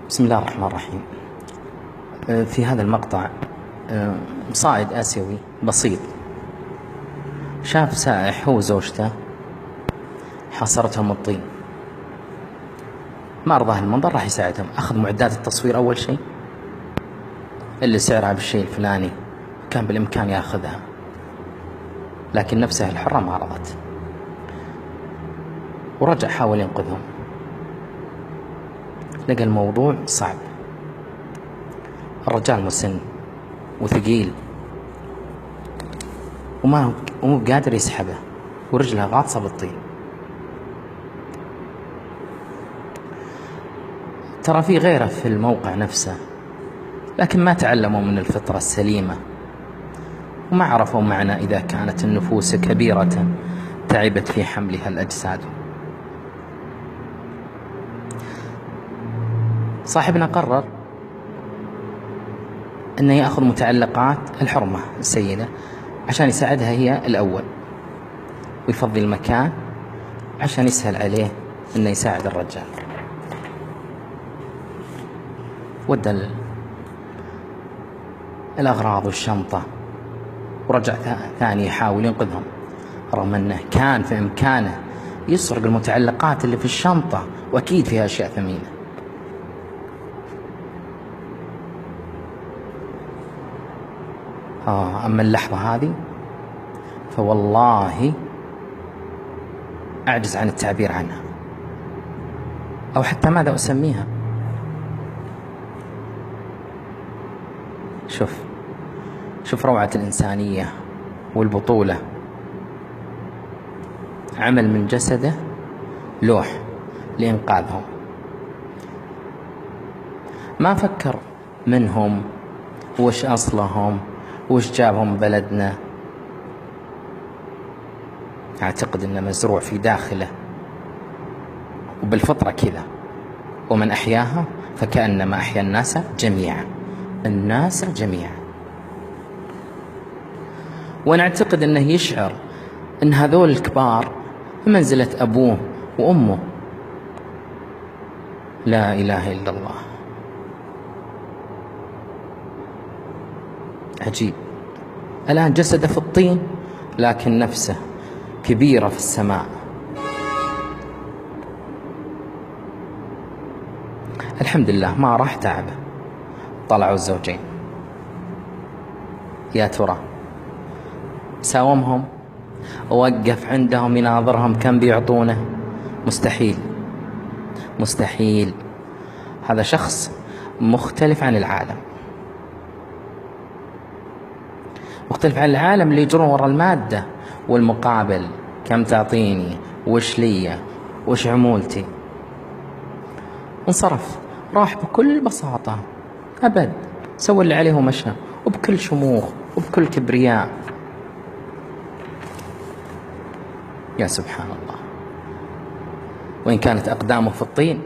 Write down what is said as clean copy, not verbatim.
بسم الله الرحمن الرحيم. في هذا المقطع صائد آسيوي بسيط شاف سائح هو وزوجته حاصرتهم الطين، ما أرضاه المنظر، راح يساعدهم. أخذ معدات التصوير أول شيء اللي سعرها بالشيء الفلاني، كان بالإمكان ياخذها لكن نفسه الحرة ما رضت، ورجع حاول ينقذهم. لقى الموضوع صعب، الرجال مسن وثقيل وما هو قادر يسحبه، ورجله غاطسة بالطين. ترى في غيره في الموقع نفسه، لكن ما تعلموا من الفطرة السليمة وما عرفوا معنى إذا كانت النفوس كبيرة تعبت في حملها الأجساد. صاحبنا قرر أنه يأخذ متعلقات الحرمة السيدة عشان يساعدها هي الأول، ويفضي المكان عشان يسهل عليه أنه يساعد الرجال. ودى الأغراض والشنطة ورجع ثاني يحاول ينقذهم، رغم أنه كان في إمكانه يسرق المتعلقات اللي في الشنطة وأكيد فيها أشياء ثمينة. أما اللحظة هذه فوالله أعجز عن التعبير عنها، أو حتى ماذا أسميها. شوف روعة الإنسانية والبطولة. عمل من جسده لوح لإنقاذهم، ما فكر منهم وش أصلهم وش جابهم بلدنا. أعتقد أنه مزروع في داخله وبالفطرة كذا، ومن أحياها فكأنما أحيا الناس جميعا، الناس جميعا. وأنا أعتقد أنه يشعر أن هذول الكبار بمنزلة أبوه وأمه. لا إله إلا الله، عجيب. الآن جسده في الطين لكن نفسه كبيرة في السماء. الحمد لله ما راح تعبه. طلعوا الزوجين، يا ترى ساومهم ووقف عندهم يناظرهم كم بيعطونه؟ مستحيل مستحيل. هذا شخص مختلف عن العالم، مختلف عن العالم اللي يجرون وراء المادة والمقابل. كم تعطيني، وش لي، وش عمولتي. انصرف، راح بكل بساطة، أبد، سوى اللي عليه ومشى، وبكل شموخ وبكل كبرياء. يا سبحان الله. وإن كانت أقدامه في الطين